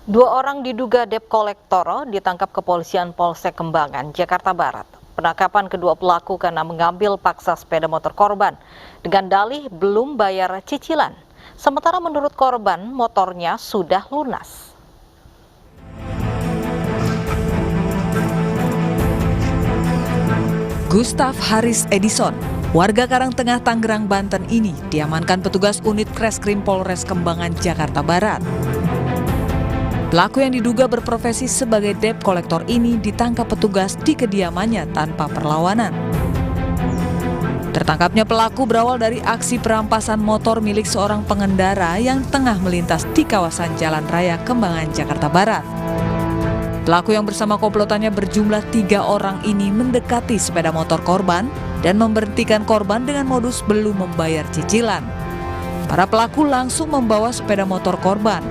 Dua orang diduga debt collector ditangkap kepolisian Polsek Kembangan, Jakarta Barat. Penangkapan kedua pelaku karena mengambil paksa sepeda motor korban dengan dalih belum bayar cicilan. Sementara menurut korban, motornya sudah lunas. Gustaf Haris Edison, warga Karangtengah, Tangerang, Banten ini diamankan petugas unit Kreskrim Polres Kembangan, Jakarta Barat. Pelaku yang diduga berprofesi sebagai debt collector ini ditangkap petugas di kediamannya tanpa perlawanan. Tertangkapnya pelaku berawal dari aksi perampasan motor milik seorang pengendara yang tengah melintas di kawasan Jalan Raya Kembangan, Jakarta Barat. Pelaku yang bersama komplotannya berjumlah 3 orang ini mendekati sepeda motor korban dan memberhentikan korban dengan modus belum membayar cicilan. Para pelaku langsung membawa sepeda motor korban.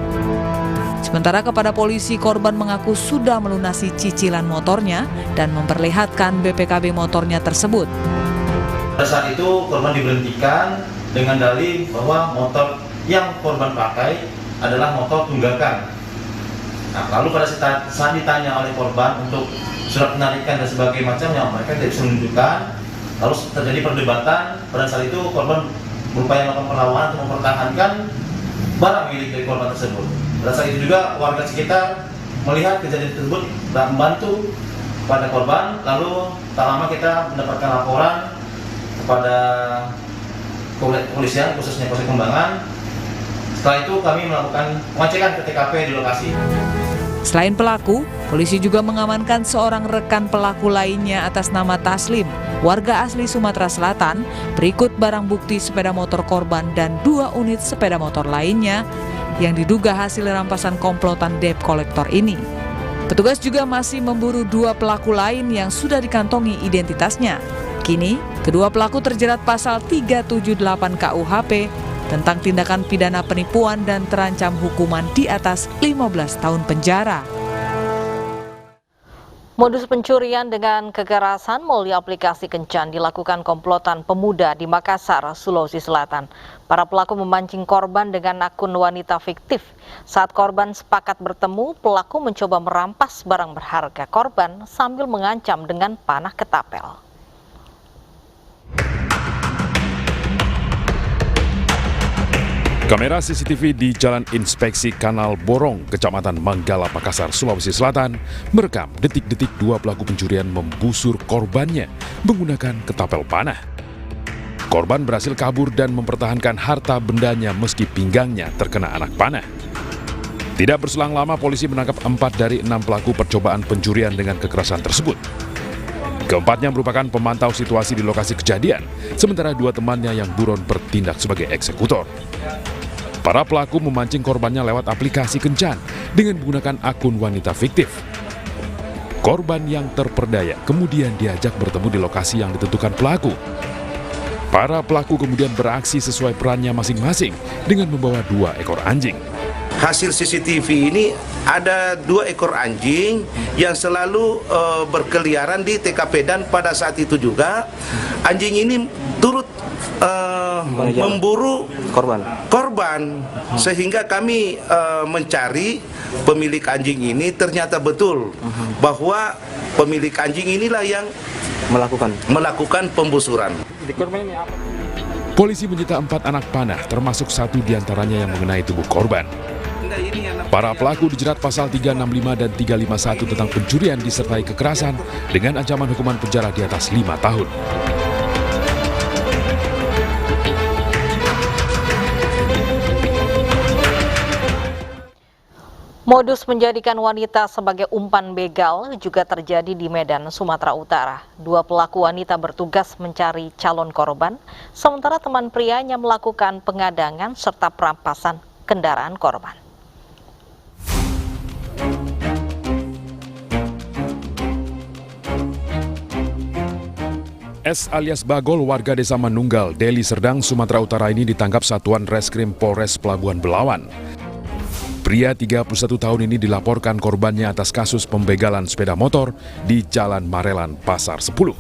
Sementara kepada polisi, korban mengaku sudah melunasi cicilan motornya dan memperlihatkan BPKB motornya tersebut. Pada saat itu korban diberhentikan dengan dalih bahwa motor yang korban pakai adalah motor tunggakan. Nah, lalu pada saat ditanya oleh korban untuk surat penarikan dan sebagainya macamnya, mereka tidak bisa menunjukkan. Lalu terjadi perdebatan. Pada saat itu korban berupaya melakukan perlawanan untuk mempertahankan barang milik dari korban tersebut. Pada saat itu juga warga sekitar melihat kejadian tersebut dan membantu pada korban. Lalu tak lama kita mendapatkan laporan kepada kepolisian, khususnya Polsek Kembangan. Setelah itu kami melakukan pengecekan ke TKP di lokasi. Selain pelaku, polisi juga mengamankan seorang rekan pelaku lainnya atas nama Taslim, warga asli Sumatera Selatan, berikut barang bukti sepeda motor korban dan 2 unit sepeda motor lainnya yang diduga hasil rampasan komplotan debt collector ini. Petugas juga masih memburu 2 pelaku lain yang sudah dikantongi identitasnya. Kini, kedua pelaku terjerat pasal 378 KUHP tentang tindakan pidana penipuan dan terancam hukuman di atas 15 tahun penjara. Modus pencurian dengan kekerasan melalui aplikasi kencan dilakukan komplotan pemuda di Makassar, Sulawesi Selatan. Para pelaku memancing korban dengan akun wanita fiktif. Saat korban sepakat bertemu, pelaku mencoba merampas barang berharga korban sambil mengancam dengan panah ketapel. Kamera CCTV di Jalan Inspeksi Kanal Borong, Kecamatan Manggala, Makassar, Sulawesi Selatan merekam detik-detik 2 pelaku pencurian membusur korbannya menggunakan ketapel panah. Korban berhasil kabur dan mempertahankan harta bendanya meski pinggangnya terkena anak panah. Tidak berselang lama, polisi menangkap 4 dari 6 pelaku percobaan pencurian dengan kekerasan tersebut. Keempatnya merupakan pemantau situasi di lokasi kejadian, sementara 2 temannya yang buron bertindak sebagai eksekutor. Para pelaku memancing korbannya lewat aplikasi kencan dengan menggunakan akun wanita fiktif. Korban yang terperdaya kemudian diajak bertemu di lokasi yang ditentukan pelaku. Para pelaku kemudian beraksi sesuai perannya masing-masing dengan membawa 2 ekor anjing. Hasil CCTV ini ada 2 ekor anjing yang selalu berkeliaran di TKP, dan pada saat itu juga anjing ini turut memburu korban sehingga kami mencari pemilik anjing ini. Ternyata betul bahwa pemilik anjing inilah yang melakukan pembusuran. Polisi menyita 4 anak panah, termasuk 1 diantaranya yang mengenai tubuh korban. Para pelaku dijerat pasal 365 dan 351 tentang pencurian disertai kekerasan dengan ancaman hukuman penjara di atas 5 tahun. Modus menjadikan wanita sebagai umpan begal juga terjadi di Medan, Sumatera Utara. 2 pelaku wanita bertugas mencari calon korban, sementara teman prianya melakukan pengadangan serta perampasan kendaraan korban. S alias Bagol, warga desa Manunggal, Deli Serdang, Sumatera Utara ini ditangkap Satuan Reskrim Polres Pelabuhan Belawan. Pria 31 tahun ini dilaporkan korbannya atas kasus pembegalan sepeda motor di Jalan Marelan, Pasar 10.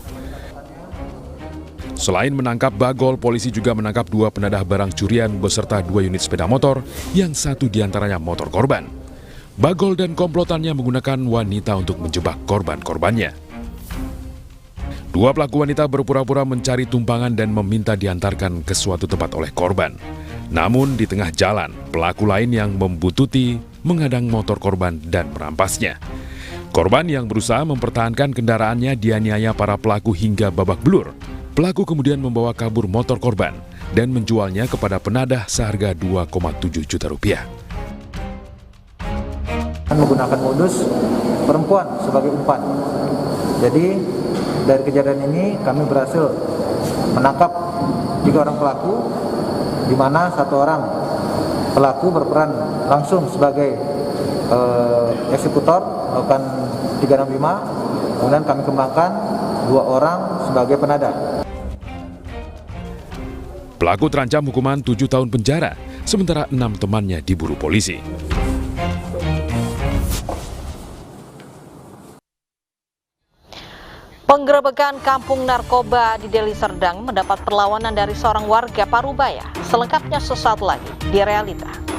Selain menangkap Bagol, polisi juga menangkap 2 penadah barang curian beserta 2 unit sepeda motor, yang 1 diantaranya motor korban. Bagol dan komplotannya menggunakan wanita untuk menjebak korban-korbannya. 2 pelaku wanita berpura-pura mencari tumpangan dan meminta diantarkan ke suatu tempat oleh korban. Namun di tengah jalan, pelaku lain yang membuntuti menghadang motor korban dan merampasnya. Korban yang berusaha mempertahankan kendaraannya dianiaya para pelaku hingga babak belur. Pelaku kemudian membawa kabur motor korban dan menjualnya kepada penadah seharga 2,7 juta rupiah. Menggunakan modus perempuan sebagai umpan. Jadi dari kejadian ini kami berhasil menangkap 3 orang pelaku, di mana 1 orang pelaku berperan langsung sebagai eksekutor melakukan 365, kemudian kami kembangkan 2 orang sebagai penadah. Pelaku terancam hukuman 7 tahun penjara, sementara 6 temannya diburu polisi. Penggerebekan kampung narkoba di Deli Serdang mendapat perlawanan dari seorang warga Parubaya. Selengkapnya sesaat lagi di Realita.